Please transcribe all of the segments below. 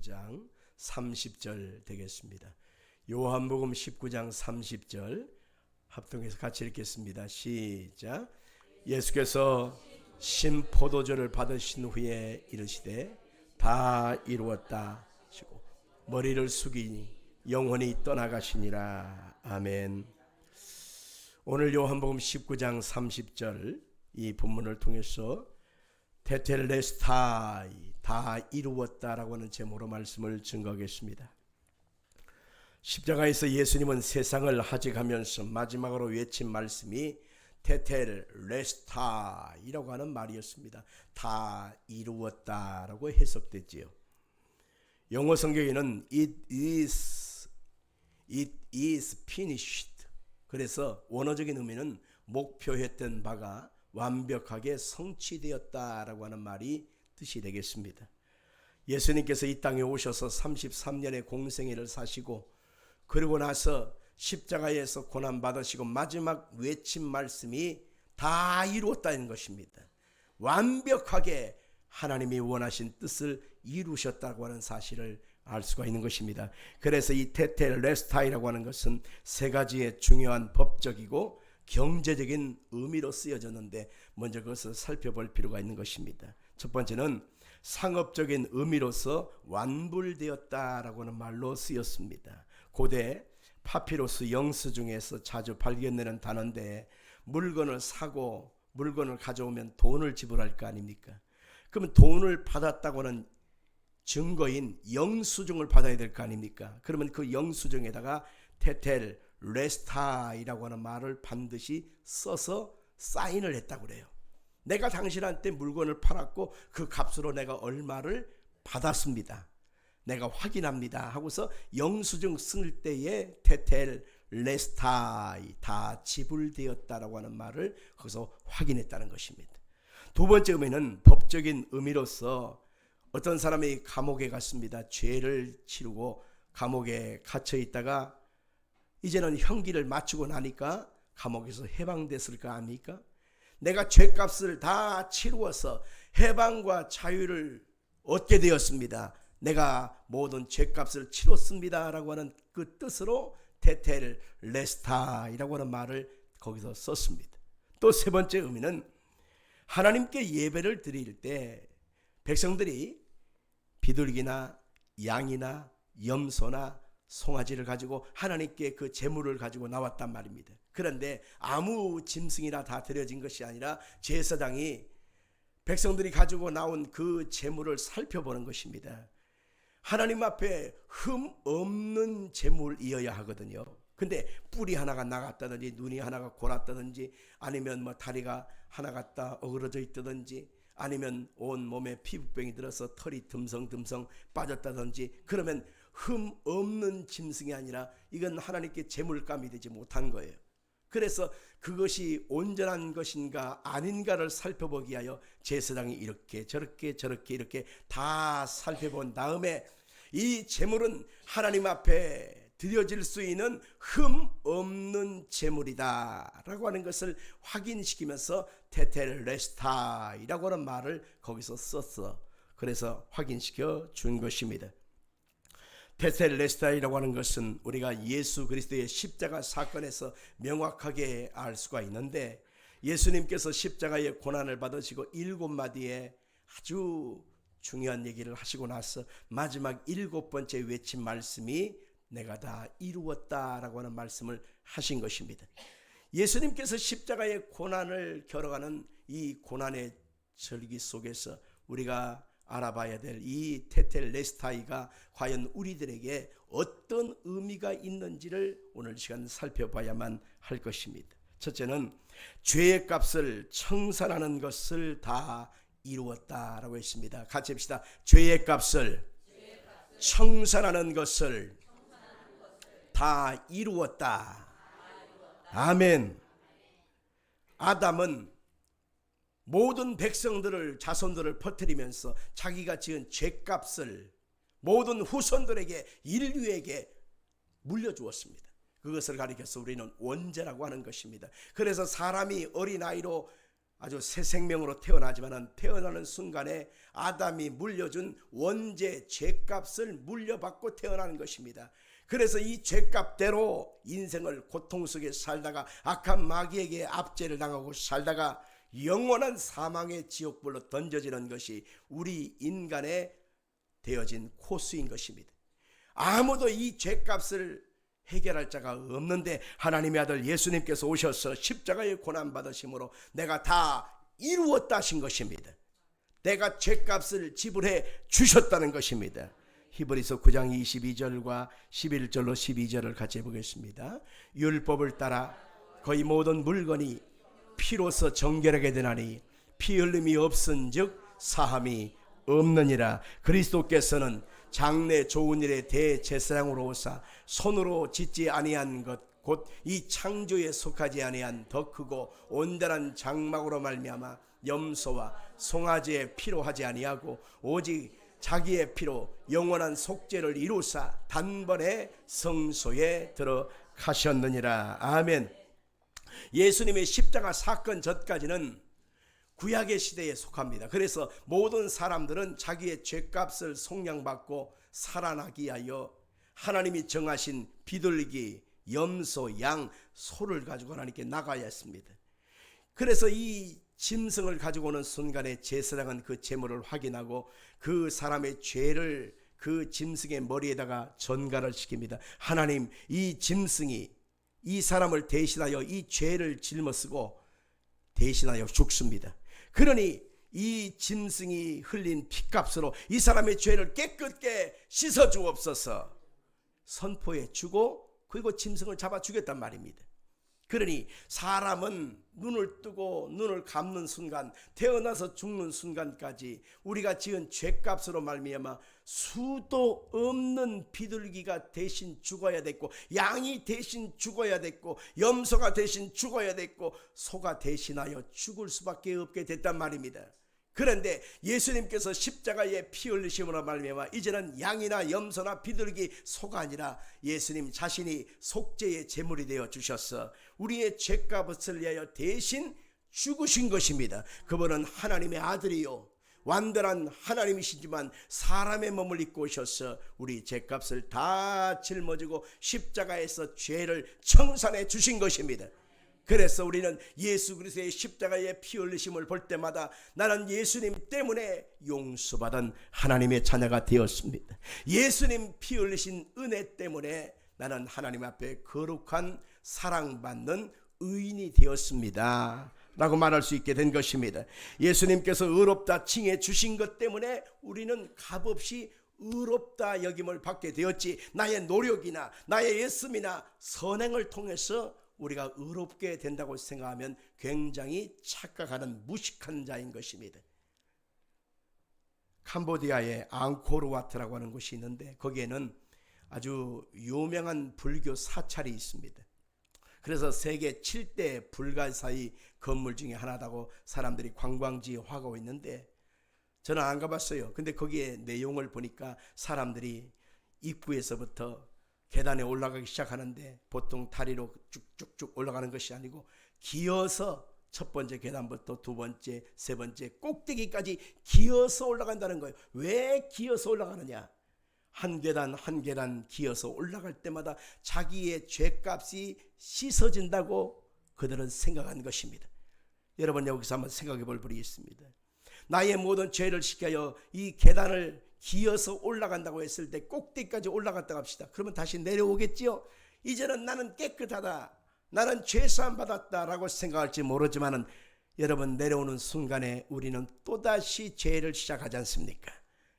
19장 30절 되겠습니다. 요한복음 19장 30절 합동해서 같이 읽겠습니다. 시작. 예수께서 신 포도주를 받으신 후에 이르시되 다 이루었다 하시고 머리를 숙이니 영혼이 떠나가시니라. 아멘. 오늘 요한복음 19장 30절 이 본문을 통해서 테텔레스타이 다 이루었다라고 하는 제목으로 말씀을 증거하겠습니다. 십자가에서 예수님은 세상을 하직하면서 마지막으로 외친 말씀이 테텔레스타이라고 하는 말이었습니다. 다 이루었다라고 해석되지요. 영어 성경에는 it is finished. 그래서 원어적인 의미는 목표했던 바가 완벽하게 성취되었다라고 하는 말이 뜻이 되겠습니다. 예수님께서 이 땅에 오셔서 33년의 공생애를 사시고 그리고 나서 십자가에서 고난받으시고 마지막 외친 말씀이 다 이루었다는 것입니다. 완벽하게 하나님이 원하신 뜻을 이루셨다고 하는 사실을 알 수가 있는 것입니다. 그래서 이 테텔레스타이라고 하는 것은 세 가지의 중요한 법적이고 경제적인 의미로 쓰여졌는데 먼저 그것을 살펴볼 필요가 있는 것입니다. 첫 번째는 상업적인 의미로서 완불되었다라고 하는 말로 쓰였습니다. 고대 파피루스 영수 중에서 자주 발견되는 단어인데 물건을 사고 물건을 가져오면 돈을 지불할 거 아닙니까? 그러면 돈을 받았다고 하는 증거인 영수증을 받아야 될 거 아닙니까? 그러면 그 영수증에다가 테텔레스타이라고 하는 말을 반드시 써서 사인을 했다고 그래요. 내가 당신한테 물건을 팔았고 그 값으로 내가 얼마를 받았습니다. 내가 확인합니다 하고서 영수증 쓸 때에 테텔레스타이 다 지불되었다라고 하는 말을 거기서 확인했다는 것입니다. 두 번째 의미는 법적인 의미로서 어떤 사람이 감옥에 갔습니다. 죄를 치르고 감옥에 갇혀 있다가 이제는 형기를 마치고 나니까 감옥에서 해방됐을 거 아닙니까? 내가 죄값을 다 치루어서 해방과 자유를 얻게 되었습니다. 내가 모든 죄값을 치렀습니다 라고 하는 그 뜻으로 테텔레스타이라고 하는 말을 거기서 썼습니다. 또 세 번째 의미는 하나님께 예배를 드릴 때 백성들이 비둘기나 양이나 염소나 송아지를 가지고 하나님께 그 제물을 가지고 나왔단 말입니다. 그런데 아무 짐승이나 다 드려진 것이 아니라 제사장이 백성들이 가지고 나온 그 제물을 살펴보는 것입니다. 하나님 앞에 흠 없는 제물이어야 하거든요. 근데 뿔이 하나가 나갔다든지 눈이 하나가 골았다든지 아니면 뭐 다리가 하나 갖다 어그러져 있다든지 아니면 온 몸에 피부병이 들어서 털이 듬성듬성 빠졌다든지 그러면 흠 없는 짐승이 아니라 이건 하나님께 제물감이 되지 못한 거예요. 그래서 그것이 온전한 것인가 아닌가를 살펴보기 위하여 제사장이 이렇게 저렇게 이렇게 다 살펴본 다음에 이 제물은 하나님 앞에 드려질 수 있는 흠 없는 제물이다 라고 하는 것을 확인시키면서 테텔레스타이라고 하는 말을 거기서 썼어. 그래서 확인시켜 준 것입니다. 테텔레스타이라고 하는 것은 우리가 예수 그리스도의 십자가 사건에서 명확하게 알 수가 있는데 예수님께서 십자가의 고난을 받으시고 7마디의 아주 중요한 얘기를 하시고 나서 마지막 7번째 외친 말씀이 내가 다 이루었다라고 하는 말씀을 하신 것입니다. 예수님께서 십자가의 고난을 겨뤄가는 이 고난의 절기 속에서 우리가 알아봐야 될 이 테텔레스타이가 과연 우리들에게 어떤 의미가 있는지를 오늘 시간 살펴봐야만 할 것입니다. 첫째는 죄의 값을 청산하는 것을 다 이루었다라고 했습니다. 같이 합시다. 죄의 값을 청산하는 것을 다 이루었다. 아멘. 아담은 모든 백성들을 자손들을 퍼뜨리면서 자기가 지은 죄값을 모든 후손들에게 인류에게 물려주었습니다. 그것을 가리켜서 우리는 원죄라고 하는 것입니다. 그래서 사람이 어린아이로 아주 새 생명으로 태어나지만은 태어나는 순간에 아담이 물려준 원죄 죄값을 물려받고 태어나는 것입니다. 그래서 이 죄값대로 인생을 고통 속에 살다가 악한 마귀에게 압제를 당하고 살다가 영원한 사망의 지옥불로 던져지는 것이 우리 인간의 되어진 코스인 것입니다. 아무도 이 죄값을 해결할 자가 없는데 하나님의 아들 예수님께서 오셔서 십자가의 고난받으심으로 내가 다 이루었다 하신 것입니다. 내가 죄값을 지불해 주셨다는 것입니다. 히브리서 9장 22절과 11절로 12절을 같이 보겠습니다. 율법을 따라 거의 모든 물건이 피로서 정결하게 되나니 피 흘림이 없은즉 사함이 없느니라. 그리스도께서는 장래 좋은 일의 대제사장으로 오사 손으로 짓지 아니한 것 곧 이 창조에 속하지 아니한 더 크고 온전한 장막으로 말미암아 염소와 송아지의 피로 하지 아니하고 오직 자기의 피로 영원한 속죄를 이루사 단번에 성소에 들어가셨느니라. 아멘. 예수님의 십자가 사건 전까지는 구약의 시대에 속합니다. 그래서 모든 사람들은 자기의 죄값을 속량받고 살아나기 위하여 하나님이 정하신 비둘기, 염소, 양, 소를 가지고 하나님께 나가야 했습니다. 그래서 이 짐승을 가지고 오는 순간에 제사장은 그 제물을 확인하고 그 사람의 죄를 그 짐승의 머리에다가 전갈을 시킵니다. 하나님, 이 짐승이 이 사람을 대신하여 이 죄를 짊어지고 대신하여 죽습니다. 그러니 이 짐승이 흘린 피값으로 이 사람의 죄를 깨끗게 씻어 주옵소서 선포해 주고 그리고 짐승을 잡아 죽였단 말입니다. 그러니 사람은 눈을 뜨고 눈을 감는 순간, 태어나서 죽는 순간까지 우리가 지은 죄값으로 말미암아 수도 없는 비둘기가 대신 죽어야 됐고, 양이 대신 죽어야 됐고, 염소가 대신 죽어야 됐고, 소가 대신하여 죽을 수밖에 없게 됐단 말입니다. 그런데 예수님께서 십자가에 피 흘리심으로 말미암아 이제는 양이나 염소나 비둘기, 소가 아니라 예수님 자신이 속죄의 제물이 되어 주셔서 우리의 죄값을 위하여 대신 죽으신 것입니다. 그분은 하나님의 아들이요 완전한 하나님이시지만 사람의 몸을 입고 오셔서 우리 죄값을 다 짊어지고 십자가에서 죄를 청산해 주신 것입니다. 그래서 우리는 예수 그리스도의 십자가의 피 흘리심을 볼 때마다 나는 예수님 때문에 용서받은 하나님의 자녀가 되었습니다. 예수님 피 흘리신 은혜 때문에 나는 하나님 앞에 거룩한 사랑받는 의인이 되었습니다 라고 말할 수 있게 된 것입니다. 예수님께서 의롭다 칭해 주신 것 때문에 우리는 값없이 의롭다 여김을 받게 되었지, 나의 노력이나 나의 애씀이나 선행을 통해서 우리가 의롭게 된다고 생각하면 굉장히 착각하는 무식한 자인 것입니다. 캄보디아에 앙코르와트라고 하는 곳이 있는데 거기에는 아주 유명한 불교 사찰이 있습니다. 그래서 세계 7대 불가사의 건물 중에 하나다고 사람들이 관광지화하고 있는데 저는 안 가봤어요. 근데 거기에 내용을 보니까 사람들이 입구에서부터 계단에 올라가기 시작하는데 보통 다리로 쭉쭉쭉 올라가는 것이 아니고 기어서 첫 번째 계단부터 두 번째, 세 번째 꼭대기까지 기어서 올라간다는 거예요. 왜 기어서 올라가느냐? 한 계단 한 계단 기어서 올라갈 때마다 자기의 죄값이 씻어진다고 그들은 생각한 것입니다. 여러분 여기서 한번 생각해 볼 분이 있습니다. 나의 모든 죄를 씻겨요 이 계단을 기어서 올라간다고 했을 때 꼭대기까지 올라갔다 합시다. 그러면 다시 내려오겠지요. 이제는 나는 깨끗하다, 나는 죄사함 받았다라고 생각할지 모르지만은 여러분 내려오는 순간에 우리는 또다시 죄를 시작하지 않습니까?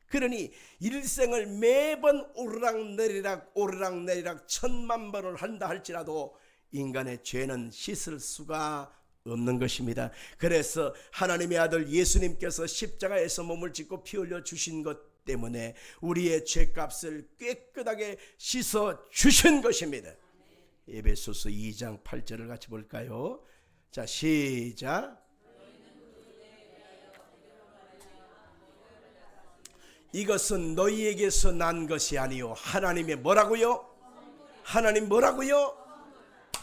그러니 일생을 매번 오르락내리락 오르락내리락 1000만 번을 한다 할지라도 인간의 죄는 씻을 수가 없는 것입니다. 그래서 하나님의 아들 예수님께서 십자가에서 몸을 찢고 피 흘려 주신 것 때문에 우리의 죄값을 깨끗하게 씻어 주신 것입니다. 에베소서 2장 8절을 같이 볼까요? 자, 시작. 이것은 너희에게서 난 것이 아니요 하나님의 뭐라고요? 하나님 뭐라고요?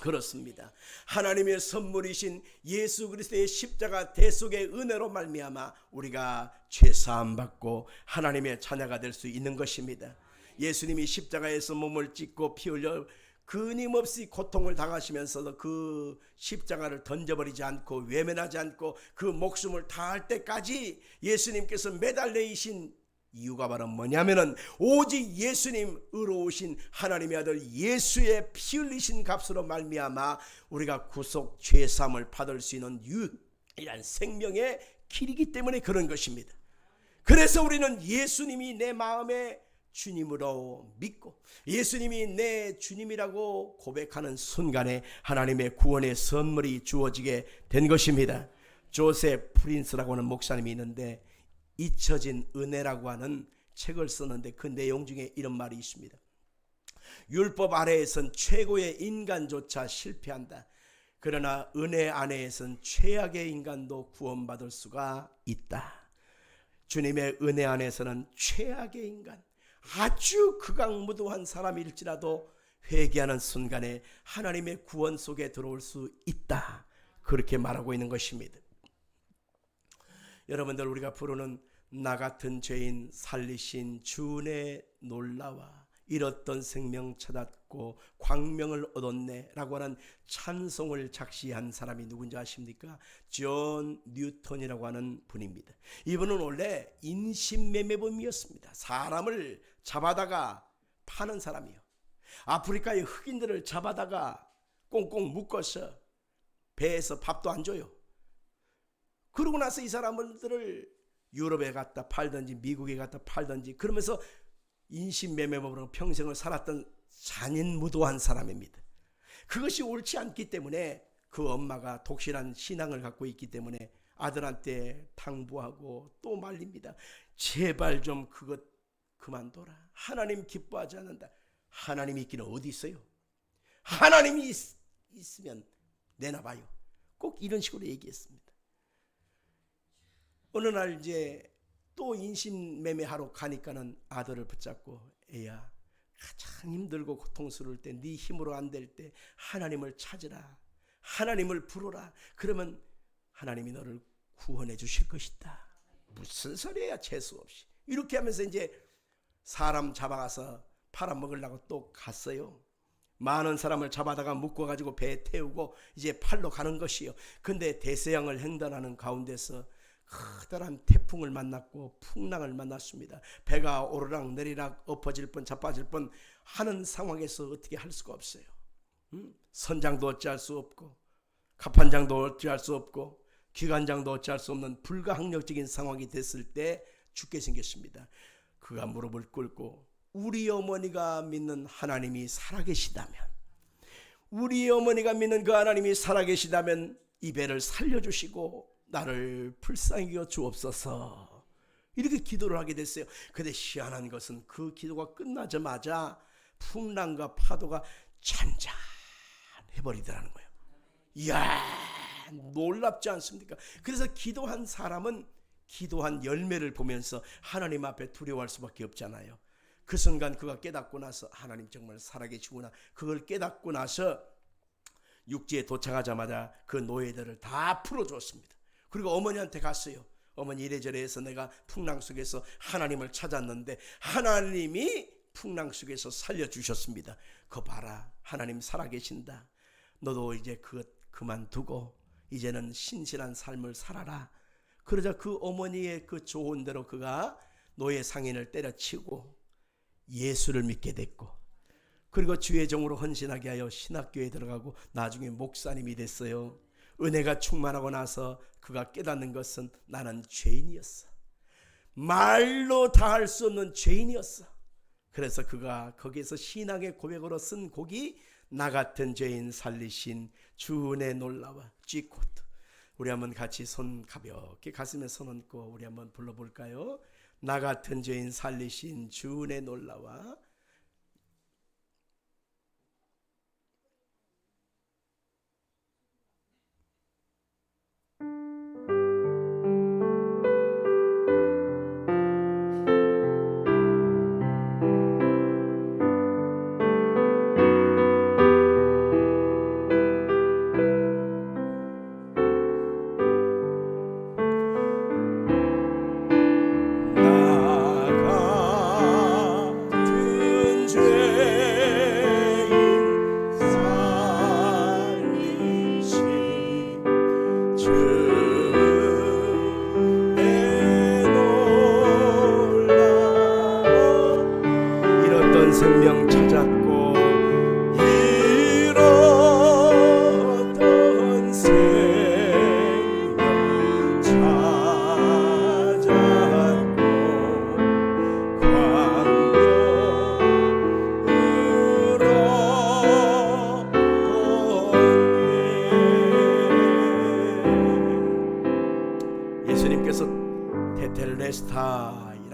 그렇습니다. 하나님의 선물이신 예수 그리스도의 십자가 대속의 은혜로 말미암아 우리가 죄사함 받고 하나님의 자녀가 될 수 있는 것입니다. 예수님이 십자가에서 몸을 찢고 피 흘려 끊임없이 고통을 당하시면서도 그 십자가를 던져버리지 않고 외면하지 않고 그 목숨을 다할 때까지 예수님께서 매달리신 이유가 바로 뭐냐면은 오직 예수님 의로우신 하나님의 아들 예수의 피 흘리신 값으로 말미암아 우리가 구속 죄사함을 받을 수 있는 유일한 생명의 길이기 때문에 그런 것입니다. 그래서 우리는 예수님이 내 마음의 주님으로 믿고 예수님이 내 주님이라고 고백하는 순간에 하나님의 구원의 선물이 주어지게 된 것입니다. 조셉 프린스라고 하는 목사님이 있는데 잊혀진 은혜라고 하는 책을 썼는데 그 내용 중에 이런 말이 있습니다. 율법 아래에선 최고의 인간조차 실패한다. 그러나 은혜 안에선 최악의 인간도 구원받을 수가 있다. 주님의 은혜 안에서는 최악의 인간, 아주 극악무도한 사람일지라도 회개하는 순간에 하나님의 구원 속에 들어올 수 있다. 그렇게 말하고 있는 것입니다. 여러분들, 우리가 부르는 나 같은 죄인 살리신 주의 놀라와 잃었던 생명 찾았고 광명을 얻었네 라고 하는 찬송을 작시한 사람이 누군지 아십니까? 존 뉴턴이라고 하는 분입니다. 이분은 원래 인신매매범이었습니다. 사람을 잡아다가 파는 사람이요. 아프리카의 흑인들을 잡아다가 꽁꽁 묶어서 배에서 밥도 안 줘요. 그러고 나서 이 사람들을 유럽에 갖다 팔든지 미국에 갖다 팔든지 그러면서 인신매매범으로 평생을 살았던 잔인무도한 사람입니다. 그것이 옳지 않기 때문에 그 엄마가 독실한 신앙을 갖고 있기 때문에 아들한테 당부하고 또 말립니다. 제발 좀 그것 그만둬라. 하나님 기뻐하지 않는다. 하나님이 있기는 어디 있어요? 하나님이 있으면 내놔봐요. 꼭 이런 식으로 얘기했습니다. 어느 날 이제 또 인신매매하러 가니까는 아들을 붙잡고 애야, 가장 힘들고 고통스러울 때 네 힘으로 안 될 때 하나님을 찾으라. 하나님을 부르라. 그러면 하나님이 너를 구원해 주실 것이다. 무슨 소리야, 재수 없이. 이렇게 하면서 이제 사람 잡아가서 팔아먹으려고 또 갔어요. 많은 사람을 잡아다가 묶어가지고 배에 태우고 이제 팔로 가는 것이요. 근데 대서양을 횡단하는 가운데서 커다란 태풍을 만났고 풍랑을 만났습니다. 배가 오르락 내리락 엎어질 뻔 자빠질 뻔 하는 상황에서 어떻게 할 수가 없어요. 선장도 어찌할 수 없고 갑판장도 어찌할 수 없고 기관장도 어찌할 수 없는 불가항력적인 상황이 됐을 때 죽게 생겼습니다. 그가 무릎을 꿇고 우리 어머니가 믿는 하나님이 살아계시다면, 우리 어머니가 믿는 그 하나님이 살아계시다면 이 배를 살려주시고 나를 불쌍히 여겨 주옵소서, 이렇게 기도를 하게 됐어요. 근데 희한한 것은 그 기도가 끝나자마자 풍랑과 파도가 잔잔해버리더라는 거예요. 이야, 놀랍지 않습니까? 그래서 기도한 사람은 기도한 열매를 보면서 하나님 앞에 두려워할 수밖에 없잖아요. 그 순간 그가 깨닫고 나서 하나님 정말 살아계시구나, 그걸 깨닫고 나서 육지에 도착하자마자 그 노예들을 다 풀어줬습니다. 그리고 어머니한테 갔어요. 어머니, 이래저래 해서 내가 풍랑 속에서 하나님을 찾았는데 하나님이 풍랑 속에서 살려주셨습니다. 그거 봐라, 하나님 살아계신다. 너도 이제 그것 그만두고 이제는 신실한 삶을 살아라. 그러자 그 어머니의 그 조언대로 그가 노예 상인을 때려치고 예수를 믿게 됐고, 그리고 주의 종으로 헌신하게 하여 신학교에 들어가고 나중에 목사님이 됐어요. 은혜가 충만하고 나서 그가 깨닫는 것은 나는 죄인이었어. 말로 다 할 수 없는 죄인이었어. 그래서 그가 거기에서 신앙의 고백으로 쓴 곡이 나 같은 죄인 살리신 주 은혜 놀라와 G코드. 우리 한번 같이 손 가볍게 가슴에 손 얹고 우리 한번 불러볼까요? 나 같은 죄인 살리신 주 은혜 놀라와.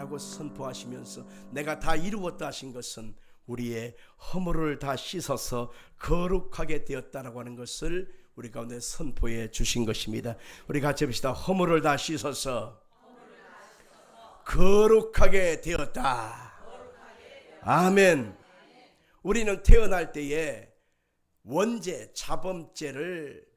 고백하고 선포하시면서 내가 다 이루었다 하신 것은 우리의 허물을 다 씻어서 거룩하게 되었다라고 하는 것을 우리 가운데 선포해 주신 것입니다. 우리 같이 합시다. 허물을 다 씻어서 거룩하게 되었다. 아멘. 우리는 태어날 때에 원죄, 자범죄를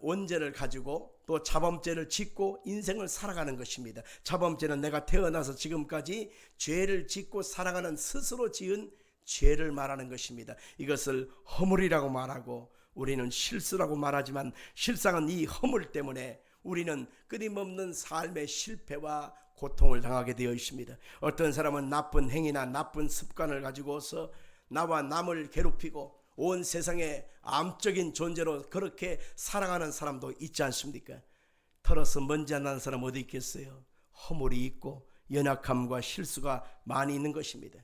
원죄를 가지고 또 자범죄를 짓고 인생을 살아가는 것입니다. 자범죄는 내가 태어나서 지금까지 죄를 짓고 살아가는 스스로 지은 죄를 말하는 것입니다. 이것을 허물이라고 말하고 우리는 실수라고 말하지만 실상은 이 허물 때문에 우리는 끊임없는 삶의 실패와 고통을 당하게 되어 있습니다. 어떤 사람은 나쁜 행위나 나쁜 습관을 가지고서 나와 남을 괴롭히고 온 세상에 암적인 존재로 그렇게 살아가는 사람도 있지 않습니까? 털어서 먼지 안 나는 사람 어디 있겠어요? 허물이 있고 연약함과 실수가 많이 있는 것입니다.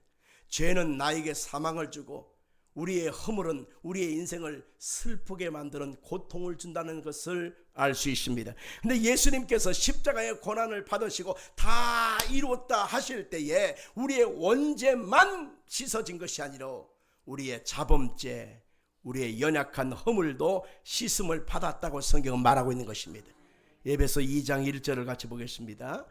죄는 나에게 사망을 주고 우리의 허물은 우리의 인생을 슬프게 만드는 고통을 준다는 것을 알 수 있습니다. 근데 예수님께서 십자가의 고난을 받으시고 다 이루었다 하실 때에 우리의 원죄만 씻어진 것이 아니라 우리의 자범죄, 우리의 연약한 허물도 씻음을 받았다고 성경은 말하고 있는 것입니다. 에베소 2장 1절을 같이 보겠습니다.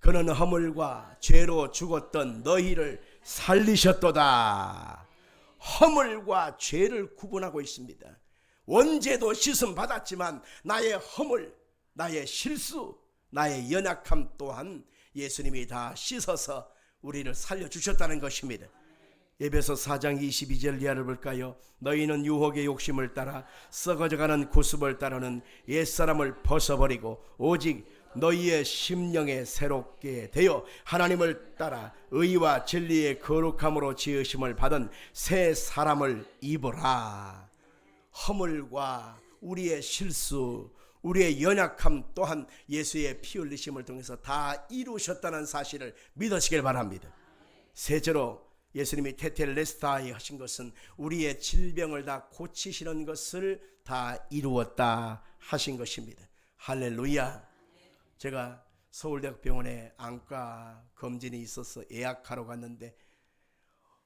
그는 허물과 죄로 죽었던 너희를 살리셨도다. 허물과 죄를 구분하고 있습니다. 원죄도 씻음 받았지만 나의 허물, 나의 실수, 나의 연약함 또한 예수님이 다 씻어서 우리를 살려주셨다는 것입니다. 에베소 4장 22절 이하를 볼까요? 너희는 유혹의 욕심을 따라 썩어져가는 구습을 따르는 옛사람을 벗어버리고 오직 너희의 심령에 새롭게 되어 하나님을 따라 의와 진리의 거룩함으로 지으심을 받은 새 사람을 입으라. 허물과 우리의 실수, 우리의 연약함 또한 예수의 피 흘리심을 통해서 다 이루셨다는 사실을 믿으시길 바랍니다. 셋째로 예수님이 테텔레스타이 하신 것은 우리의 질병을 다 고치시는 것을 다 이루었다 하신 것입니다. 할렐루야. 제가 서울대학병원에 안과 검진이 있어서 예약하러 갔는데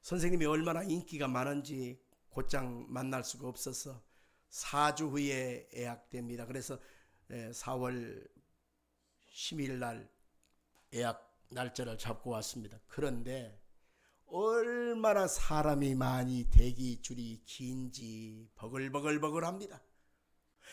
선생님이 얼마나 인기가 많은지 곧장 만날 수가 없어서 4주 후에 예약됩니다. 그래서 4월 10일 날 예약 날짜를 잡고 왔습니다. 그런데 얼마나 사람이 많이 대기 줄이 긴지 버글버글합니다.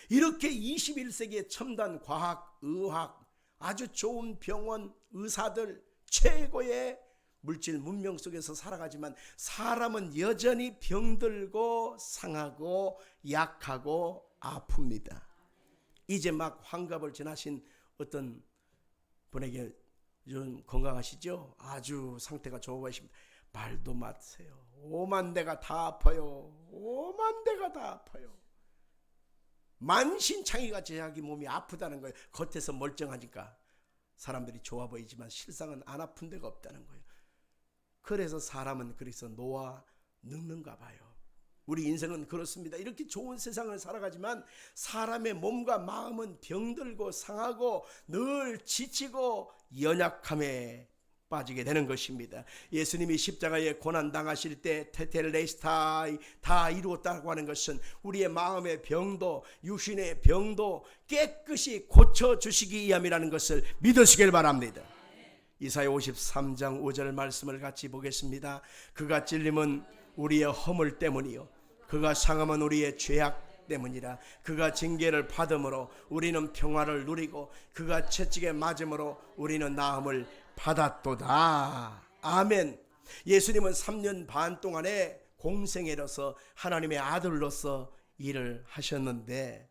이렇게 21세기의 첨단 과학, 의학, 아주 좋은 병원, 의사들, 최고의 물질 문명 속에서 살아가지만 사람은 여전히 병들고 상하고 약하고 아픕니다. 이제 막 환갑을 지나신 어떤 분에게 좀 건강하시죠? 아주 상태가 좋아 보이십니다. 말도 마세요. 오만 대가 다 아파요. 오만 대가 다 아파요. 만신창이같이 자기 몸이 아프다는 거예요. 겉에서 멀쩡하니까 사람들이 좋아 보이지만 실상은 안 아픈 데가 없다는 거예요. 그래서 사람은 그래서 노아 늙는가 봐요. 우리 인생은 그렇습니다. 이렇게 좋은 세상을 살아가지만 사람의 몸과 마음은 병들고 상하고 늘 지치고 연약함에 빠지게 되는 것입니다. 예수님이 십자가에 고난당하실 때 테텔레스타이 다 이루었다고 하는 것은 우리의 마음의 병도 육신의 병도 깨끗이 고쳐주시기 위함이라는 것을 믿으시길 바랍니다. 이사야 53장 5절 말씀을 같이 보겠습니다. 그가 찔림은 우리의 허물 때문이요 그가 상함은 우리의 죄악 때문이라. 그가 징계를 받음으로 우리는 평화를 누리고 그가 채찍에 맞음으로 우리는 나음을 받았도다. 아멘. 예수님은 3년 반 동안에 공생애로서 하나님의 아들로서 일을 하셨는데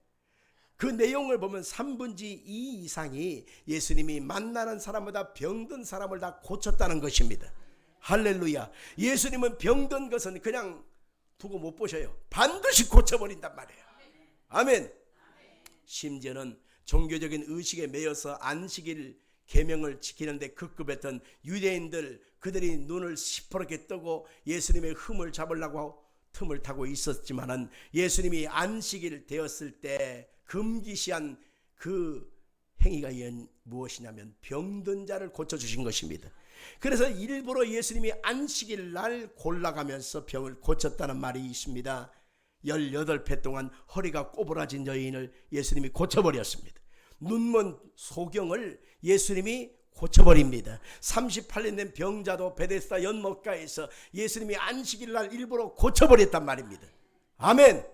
그 내용을 보면 3분의 2 이상이 예수님이 만나는 사람마다 병든 사람을 다 고쳤다는 것입니다. 할렐루야. 예수님은 병든 것은 그냥 두고 못 보셔요. 반드시 고쳐버린단 말이에요. 아멘. 심지어는 종교적인 의식에 매여서 안식일 계명을 지키는데 급급했던 유대인들 그들이 눈을 시퍼렇게 뜨고 예수님의 흠을 잡으려고 틈을 타고 있었지만은 예수님이 안식일 되었을 때 금기시한 그 행위가 무엇이냐면 병든 자를 고쳐주신 것입니다. 그래서 일부러 예수님이 안식일 날 골라가면서 병을 고쳤다는 말이 있습니다. 18배 동안 허리가 꼬부라진 여인을 예수님이 고쳐버렸습니다. 눈먼 소경을 예수님이 고쳐버립니다. 38년 된 병자도 베데스다 연못가에서 예수님이 안식일 날 일부러 고쳐버렸단 말입니다. 아멘.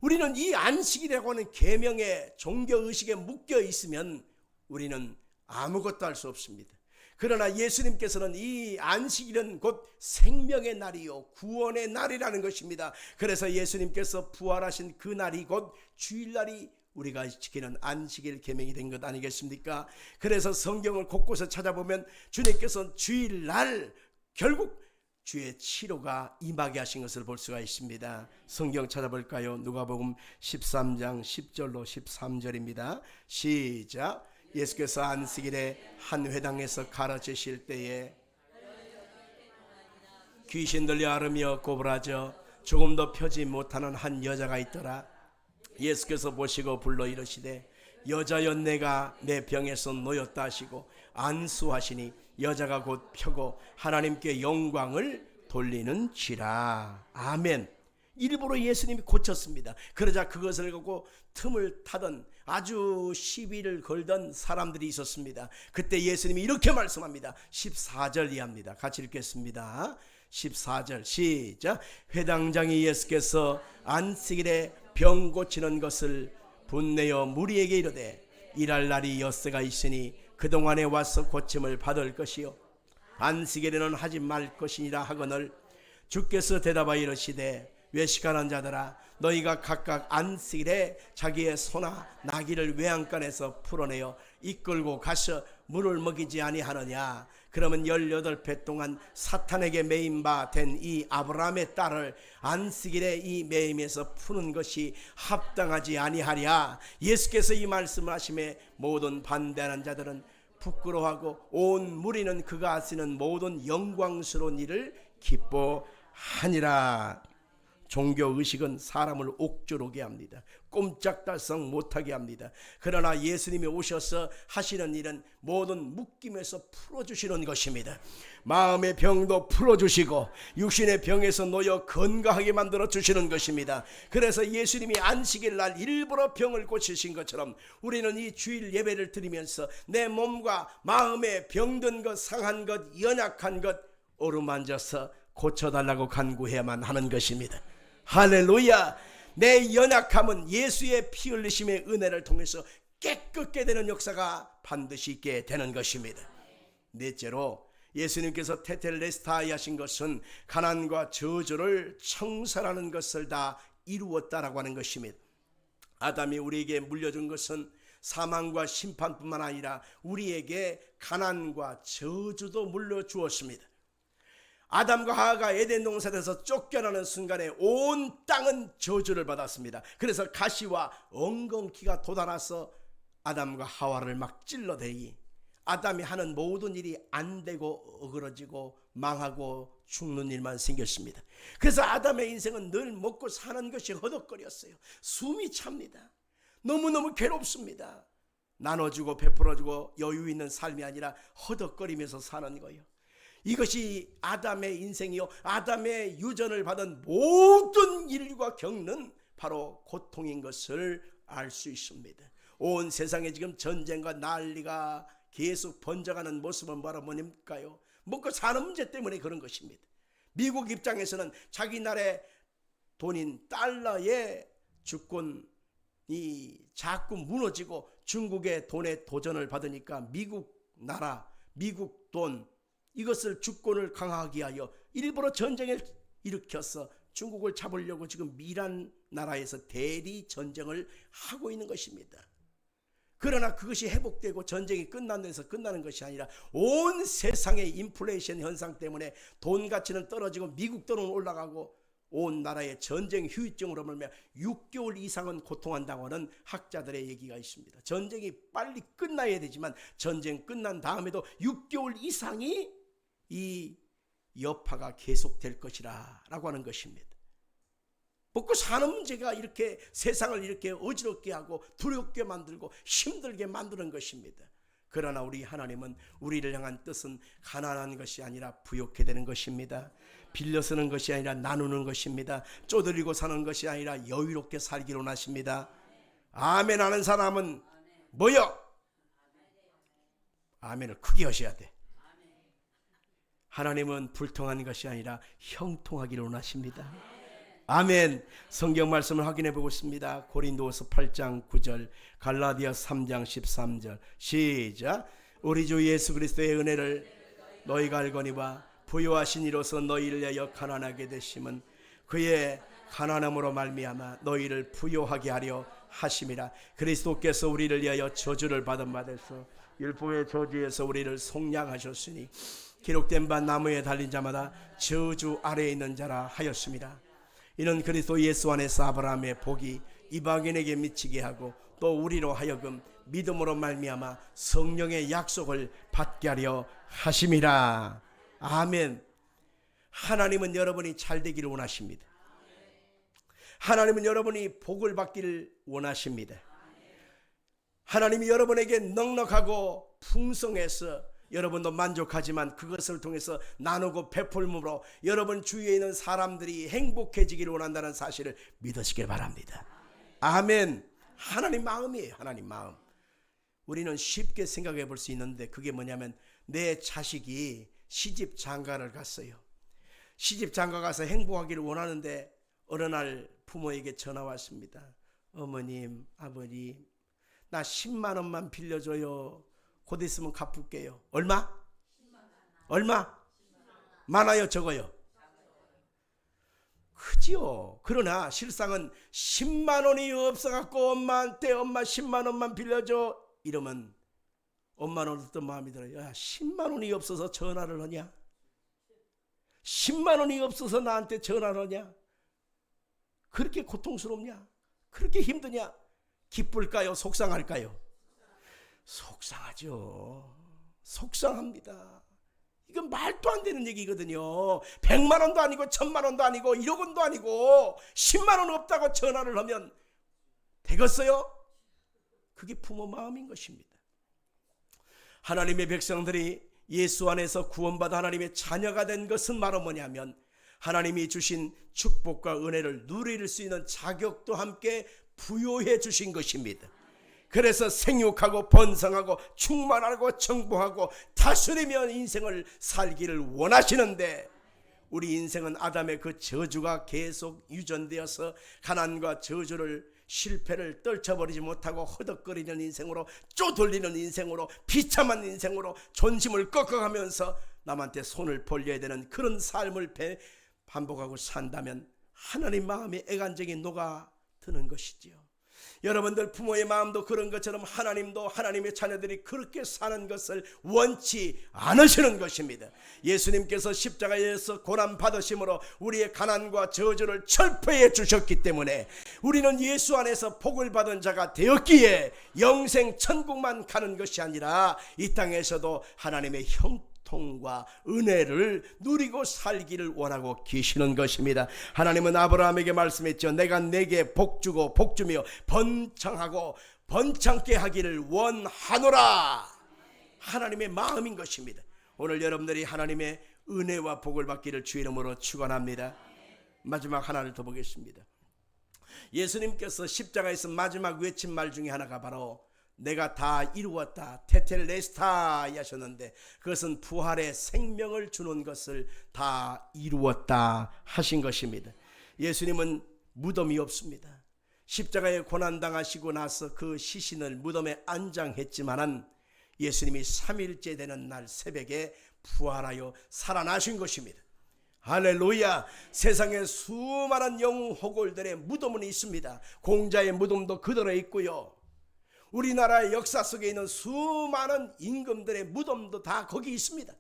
우리는 이 안식이라고 하는 계명의 종교의식에 묶여 있으면 우리는 아무것도 할 수 없습니다. 그러나 예수님께서는 이 안식일은 곧 생명의 날이요 구원의 날이라는 것입니다. 그래서 예수님께서 부활하신 그 날이 곧 주일날이 우리가 지키는 안식일 계명이 된 것 아니겠습니까? 그래서 성경을 곳곳에 찾아보면 주님께서 주일날 결국 주의 치료가 임하게 하신 것을 볼 수가 있습니다. 성경 찾아볼까요? 누가복음 13장 10절로 13절입니다. 시작. 예수께서 안식일에 한 회당에서 가르치실 때에 귀신 들려 앓으며 꼬부라져 조금도 펴지 못하는 한 여자가 있더라. 예수께서 보시고 불러 이르시되 여자여 내가 내 병에서 놓였다 하시고 안수하시니 여자가 곧 펴고 하나님께 영광을 돌리는지라. 아멘. 일부러 예수님이 고쳤습니다. 그러자 그것을 갖고 틈을 타던 아주 시비를 걸던 사람들이 있었습니다. 그때 예수님이 이렇게 말씀합니다. 14절 이하입니다. 같이 읽겠습니다. 14절 시작. 회당장이 예수께서 안식일에 병 고치는 것을 분내어 무리에게 이르되 일할 날이 엿새가 있으니 그동안에 와서 고침을 받을 것이요 안식일에는 하지 말 것이니라 하거늘 주께서 대답하여 이르시되 외식하는 자들아 너희가 각각 안식일에 자기의 소나 나귀를 외양간에서 풀어내어 이끌고 가서 물을 먹이지 아니하느냐. 그러면 18배 동안 사탄에게 매임 바 된 이 아브라함의 딸을 안식일에 이 매임에서 푸는 것이 합당하지 아니하랴. 예수께서 이 말씀을 하심에 모든 반대하는 자들은 부끄러워하고 온 무리는 그가 하시는 모든 영광스러운 일을 기뻐하니라. 종교의식은 사람을 옥조르게 합니다. 꼼짝달싹 못하게 합니다. 그러나 예수님이 오셔서 하시는 일은 모든 묶임에서 풀어주시는 것입니다. 마음의 병도 풀어주시고 육신의 병에서 놓여 건강하게 만들어 주시는 것입니다. 그래서 예수님이 안식일 날 일부러 병을 고치신 것처럼 우리는 이 주일 예배를 드리면서 내 몸과 마음에 병든 것, 상한 것, 연약한 것 어루만져서 고쳐달라고 간구해야만 하는 것입니다. 할렐루야. 내 연약함은 예수의 피 흘리심의 은혜를 통해서 깨끗게 되는 역사가 반드시 있게 되는 것입니다. 넷째로 예수님께서 테텔레스타이 하신 것은 가난과 저주를 청산하는 것을 다 이루었다라고 하는 것입니다. 아담이 우리에게 물려준 것은 사망과 심판뿐만 아니라 우리에게 가난과 저주도 물려주었습니다. 아담과 하와가 에덴 동산에서 쫓겨나는 순간에 온 땅은 저주를 받았습니다. 그래서 가시와 엉겅퀴가 돋아나서 아담과 하와를 막 찔러대니 아담이 하는 모든 일이 안 되고 어그러지고 망하고 죽는 일만 생겼습니다. 그래서 아담의 인생은 늘 먹고 사는 것이 허덕거렸어요. 숨이 찹니다. 너무너무 괴롭습니다. 나눠주고 베풀어주고 여유 있는 삶이 아니라 허덕거리면서 사는 거예요. 이것이 아담의 인생이요 아담의 유전을 받은 모든 인류가 겪는 바로 고통인 것을 알 수 있습니다. 온 세상에 지금 전쟁과 난리가 계속 번져가는 모습은 뭐니까요? 먹고 사는 문제 때문에 그런 것입니다. 미국 입장에서는 자기 나라의 돈인 달러의 주권이 자꾸 무너지고 중국의 돈에 도전을 받으니까 미국 나라, 미국 돈 이것을 주권을 강화하기 위하여 일부러 전쟁을 일으켜서 중국을 잡으려고 지금 미란 나라에서 대리 전쟁을 하고 있는 것입니다. 그러나 그것이 회복되고 전쟁이 끝나는 것이 아니라 온 세상의 인플레이션 현상 때문에 돈 가치는 떨어지고 미국 돈은 올라가고 온 나라의 전쟁 후유증으로 말미암아 6개월 이상은 고통한다고 하는 학자들의 얘기가 있습니다. 전쟁이 빨리 끝나야 되지만 전쟁 끝난 다음에도 6개월 이상이 이 여파가 계속될 것이라 라고 하는 것입니다. 먹고 사는 문제가 이렇게 세상을 이렇게 어지럽게 하고 두렵게 만들고 힘들게 만드는 것입니다. 그러나 우리 하나님은 우리를 향한 뜻은 가난한 것이 아니라 부욕해 되는 것입니다. 빌려 쓰는 것이 아니라 나누는 것입니다. 쪼들리고 사는 것이 아니라 여유롭게 살기로 원하십니다. 아멘 하는 사람은 뭐요? 아멘을 크게 하셔야 돼. 하나님은 불통한 것이 아니라 형통하기를 원하십니다. 아멘. 성경 말씀을 확인해 보겠습니다. 고린도후서 8장 9절, 갈라디아 3장 13절. 시작. 우리 주 예수 그리스도의 은혜를 너희가 알거니와 부요하신 이로서 너희를 위하여 가난하게 되심은 그의 가난함으로 말미암아 너희를 부요하게 하려 하심이라. 그리스도께서 우리를 위하여 저주를 받은 바 되서 율법의 저주에서 우리를 속량하셨으니 기록된 바 나무에 달린 자마다 저주 아래에 있는 자라 하였습니다. 이는 그리스도 예수 안에서 아브라함의 복이 이방인에게 미치게 하고 또 우리로 하여금 믿음으로 말미암아 성령의 약속을 받게 하려 하심이라. 아멘. 하나님은 여러분이 잘 되기를 원하십니다. 하나님은 여러분이 복을 받기를 원하십니다. 하나님이 여러분에게 넉넉하고 풍성해서 여러분도 만족하지만 그것을 통해서 나누고 베풀므로 여러분 주위에 있는 사람들이 행복해지기를 원한다는 사실을 믿으시길 바랍니다. 아멘. 하나님 마음이에요. 하나님 마음. 우리는 쉽게 생각해 볼 수 있는데 그게 뭐냐면 내 자식이 시집 장가를 갔어요. 시집 장가 가서 행복하기를 원하는데 어느 날 부모에게 전화 왔습니다. 어머님, 아버님, 나 10만 원만 빌려줘요. 곧 있으면 갚을게요. 얼마? 얼마? 많아요, 적어요? 크지요. 그러나 실상은 10만 원이 없어갖고 엄마한테 엄마 10만 원만 빌려줘 이러면 엄마는 어떤 마음이 들어요? 야, 10만 원이 없어서 전화를 하냐? 10만 원이 없어서 나한테 전화를 하냐? 그렇게 고통스럽냐? 그렇게 힘드냐? 기쁠까요? 속상할까요? 속상하죠. 속상합니다. 이건 말도 안 되는 얘기거든요. 100만 원도 아니고 1000만 원도 아니고 1억 원도 아니고 10만 원 없다고 전화를 하면 되겠어요? 그게 부모 마음인 것입니다. 하나님의 백성들이 예수 안에서 구원받아 하나님의 자녀가 된 것은 바로 뭐냐면 하나님이 주신 축복과 은혜를 누릴 수 있는 자격도 함께 부여해 주신 것입니다. 그래서 생육하고 번성하고 충만하고 정복하고 다스리며 인생을 살기를 원하시는데 우리 인생은 아담의 그 저주가 계속 유전되어서 가난과 저주를 실패를 떨쳐버리지 못하고 허덕거리는 인생으로 쪼돌리는 인생으로 비참한 인생으로 존심을 꺾어가면서 남한테 손을 벌려야 되는 그런 삶을 반복하고 산다면 하나님 마음에 애간적이 녹아드는 것이지요. 여러분들 부모의 마음도 그런 것처럼 하나님도 하나님의 자녀들이 그렇게 사는 것을 원치 않으시는 것입니다. 예수님께서 십자가에서 고난 받으심으로 우리의 가난과 저주를 철폐해 주셨기 때문에 우리는 예수 안에서 복을 받은 자가 되었기에 영생 천국만 가는 것이 아니라 이 땅에서도 하나님의 형통과 은혜를 누리고 살기를 원하고 계시는 것입니다. 하나님은 아브라함에게 말씀했죠. 내가 내게 복주고 복주며 번창하고 번창케 하기를 원하노라. 하나님의 마음인 것입니다. 오늘 여러분들이 하나님의 은혜와 복을 받기를 주의 이름으로 축원합니다. 마지막 하나를 더 보겠습니다. 예수님께서 십자가에서 마지막 외친 말 중에 하나가 바로 내가 다 이루었다 테텔레스타이 하셨는데 그것은 부활의 생명을 주는 것을 다 이루었다 하신 것입니다. 예수님은 무덤이 없습니다. 십자가에 고난당하시고 나서 그 시신을 무덤에 안장했지만은 예수님이 3일째 되는 날 새벽에 부활하여 살아나신 것입니다. 할렐루야. 세상에 수많은 영혼들의 무덤은 있습니다. 공자의 무덤도 그대로 있고요. 우리나라의 역사 속에 있는 수많은 임금들의 무덤도 다 거기 있습니다.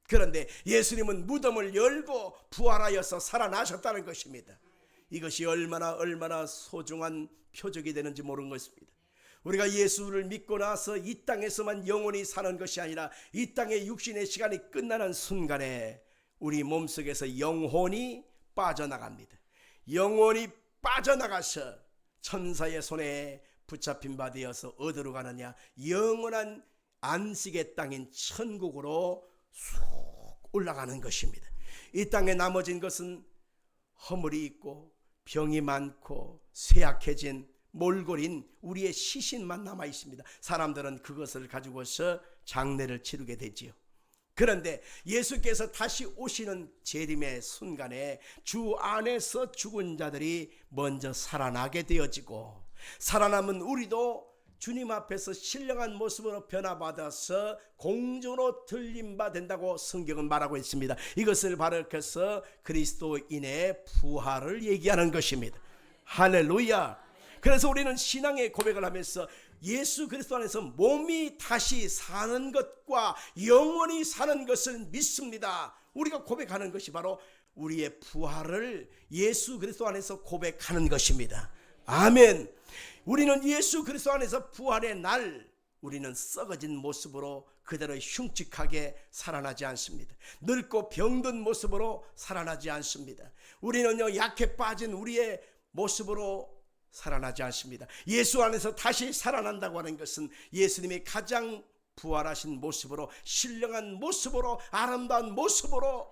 그런데 예수님은 무덤을 열고 부활하여서 살아나셨다는 것입니다. 이것이 얼마나 소중한 표적이 되는지 모르는 것입니다. 우리가 예수를 믿고 나서 이 땅에서만 영원히 사는 것이 아니라 이 땅의 육신의 시간이 끝나는 순간에 우리 몸속에서 영혼이 빠져나갑니다. 영혼이 빠져나가서 천사의 손에 붙잡힌 바 되어서 어디로 가느냐? 영원한 안식의 땅인 천국으로 쑥 올라가는 것입니다. 이 땅에 나머진 것은 허물이 있고 병이 많고 쇠약해진 몰골인 우리의 시신만 남아 있습니다. 사람들은 그것을 가지고서 장례를 치르게 되지요. 그런데 예수께서 다시 오시는 재림의 순간에 주 안에서 죽은 자들이 먼저 살아나게 되어지고, 살아남은 우리도 주님 앞에서 신령한 모습으로 변화받아서 공중으로 들림바 된다고 성경은 말하고 있습니다. 이것을 바르켜서 그리스도인의 부활을 얘기하는 것입니다. 할렐루야. 그래서 우리는 신앙의 고백을 하면서 예수 그리스도 안에서 몸이 다시 사는 것과 영원히 사는 것을 믿습니다. 우리가 고백하는 것이 바로 우리의 부활을 예수 그리스도 안에서 고백하는 것입니다. 아멘. 우리는 예수 그리스도 안에서 부활의 날 우리는 썩어진 모습으로 그대로 흉측하게 살아나지 않습니다. 늙고 병든 모습으로 살아나지 않습니다. 우리는요, 약해 빠진 우리의 모습으로 살아나지 않습니다. 예수 안에서 다시 살아난다고 하는 것은 예수님이 가장 부활하신 모습으로, 신령한 모습으로, 아름다운 모습으로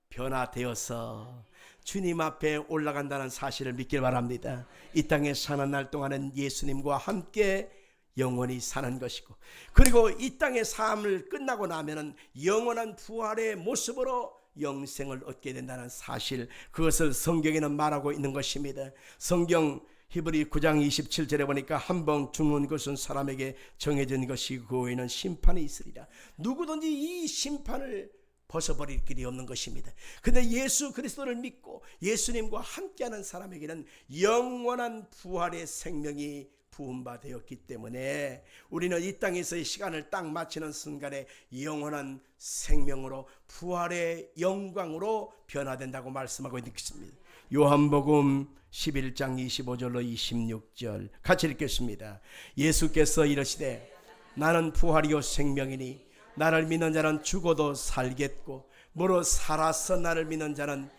변화되어서 주님 앞에 올라간다는 사실을 믿길 바랍니다. 이 땅에 사는 날 동안은 예수님과 함께 영원히 사는 것이고, 그리고 이 땅의 삶을 끝나고 나면은 영원한 부활의 모습으로 영생을 얻게 된다는 사실, 그것을 성경에는 말하고 있는 것입니다. 성경 히브리 9장 27절에 보니까 한 번 죽는 것은 사람에게 정해진 것이 그 후에는 심판이 있으리라. 누구든지 이 심판을 벗어버릴 길이 없는 것입니다. 근데 예수 그리스도를 믿고 예수님과 함께하는 사람에게는 영원한 부활의 생명이 부음받았기 때문에 우리는 이 땅에서의 시간을 딱 마치는 순간에 영원한 생명으로, 부활의 영광으로 변화된다고 말씀하고 있습니다. 요한복음 11장 25절로 26절 같이 읽겠습니다. 예수께서 이르시되 나는 부활이요 생명이니 나를 믿는 자는 죽어도 살겠고 무릇 살아서 나를 믿는 자는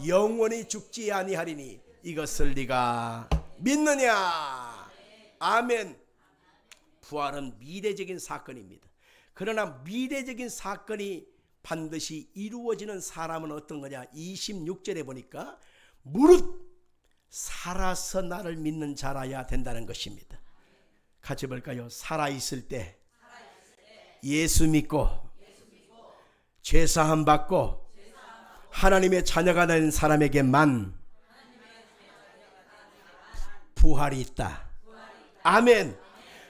영원히 죽지 아니하리니 이것을 네가 믿느냐? 아멘. 부활은 미래적인 사건입니다. 그러나 미래적인 사건이 반드시 이루어지는 사람은 어떤 거냐? 26절에 보니까 무릇 살아서 나를 믿는 자라야 된다는 것입니다. 같이 볼까요? 살아있을 때 예수 믿고 죄사함 받고 하나님의 자녀가 된 사람에게만 부활이 있다. 아멘.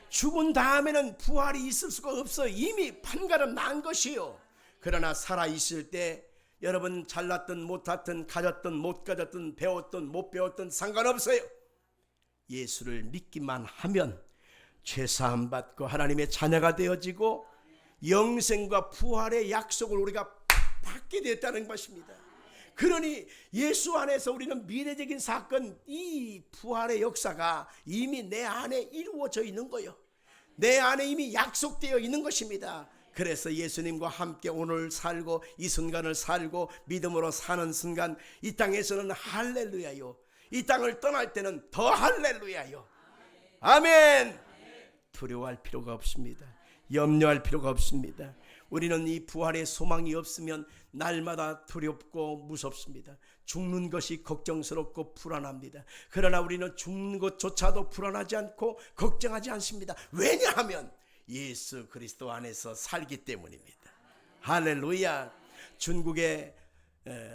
죽은 다음에는 부활이 있을 수가 없어요. 이미 판가름 난 것이요. 그러나 살아있을 때 여러분 잘났든 못했든 가졌든 못 가졌든 배웠든 못 배웠든 상관없어요. 예수를 믿기만 하면 죄사함 받고 하나님의 자녀가 되어지고 영생과 부활의 약속을 우리가 받게 됐다는 것입니다. 그러니 예수 안에서 우리는 미래적인 사건, 이 부활의 역사가 이미 내 안에 이루어져 있는 거예요. 내 안에 이미 약속되어 있는 것입니다. 그래서 예수님과 함께 오늘 살고 이 순간을 살고 믿음으로 사는 순간 이 땅에서는 할렐루야요. 이 땅을 떠날 때는 더 할렐루야요. 아멘. 두려워할 필요가 없습니다. 염려할 필요가 없습니다. 우리는 이 부활의 소망이 없으면 날마다 두렵고 무섭습니다. 죽는 것이 걱정스럽고 불안합니다. 그러나 우리는 죽는 것조차도 불안하지 않고 걱정하지 않습니다. 왜냐하면 예수 그리스도 안에서 살기 때문입니다. 할렐루야. 중국의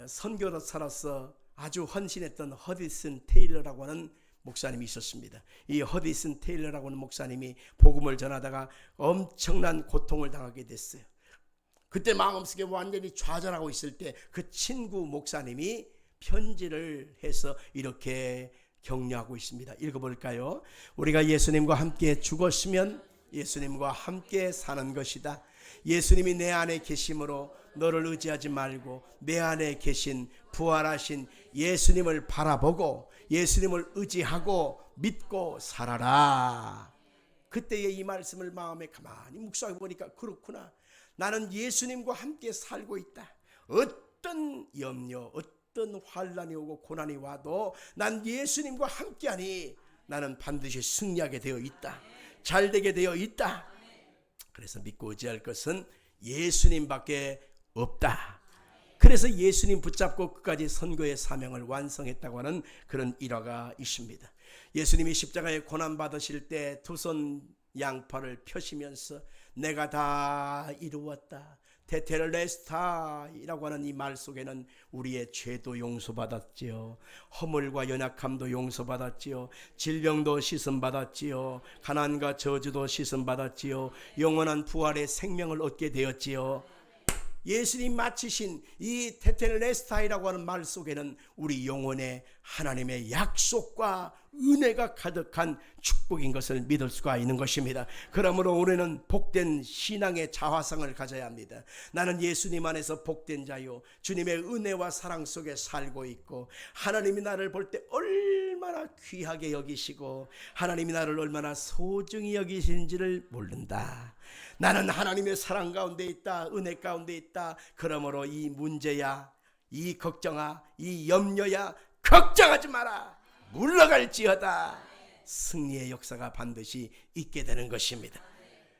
선교사로서 아주 헌신했던 허디슨 테일러라고 하는 목사님이 있었습니다. 이 허디슨 테일러라고 하는 목사님이 복음을 전하다가 엄청난 고통을 당하게 됐어요. 그때 마음속에 완전히 좌절하고 있을 때 그 친구 목사님이 편지를 해서 이렇게 격려하고 있습니다. 읽어볼까요? 우리가 예수님과 함께 죽었으면 예수님과 함께 사는 것이다. 예수님이 내 안에 계심으로 너를 의지하지 말고 내 안에 계신 부활하신 예수님을 바라보고 예수님을 의지하고 믿고 살아라. 그때의 이 말씀을 마음에 가만히 묵상해 보니까 그렇구나. 나는 예수님과 함께 살고 있다. 어떤 염려, 어떤 환난이 오고 고난이 와도 난 예수님과 함께하니 나는 반드시 승리하게 되어 있다. 잘 되게 되어 있다. 그래서 믿고 의지할 것은 예수님밖에 없다. 그래서 예수님 붙잡고 끝까지 선교의 사명을 완성했다고 하는 그런 일화가 있습니다. 예수님이 십자가에 고난받으실 때 두 손 양팔을 펴시면서 내가 다 이루었다, 테텔레스타이라고 하는 이 말 속에는 우리의 죄도 용서받았지요, 허물과 연약함도 용서받았지요, 질병도 씻음받았지요, 가난과 저주도 씻음받았지요, 영원한 부활의 생명을 얻게 되었지요. 예수님 마치신 이 테텔레스타이라고 하는 말 속에는 우리 영혼에 하나님의 약속과 은혜가 가득한 축복인 것을 믿을 수가 있는 것입니다. 그러므로 우리는 복된 신앙의 자화상을 가져야 합니다. 나는 예수님 안에서 복된 자요, 주님의 은혜와 사랑 속에 살고 있고, 하나님이 나를 볼 때 얼마나 귀하게 여기시고 하나님이 나를 얼마나 소중히 여기시는지를 모른다. 나는 하나님의 사랑 가운데 있다, 은혜 가운데 있다. 그러므로 이 문제야, 이 걱정아, 이 염려야, 걱정하지 마라, 물러갈지어다. 승리의 역사가 반드시 있게 되는 것입니다.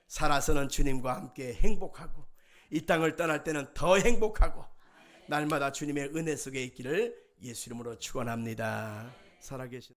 살아서는 주님과 함께 행복하고, 이 땅을 떠날 때는 더 행복하고, 날마다 주님의 은혜 속에 있기를 예수 이름으로 축원합니다. 살아계신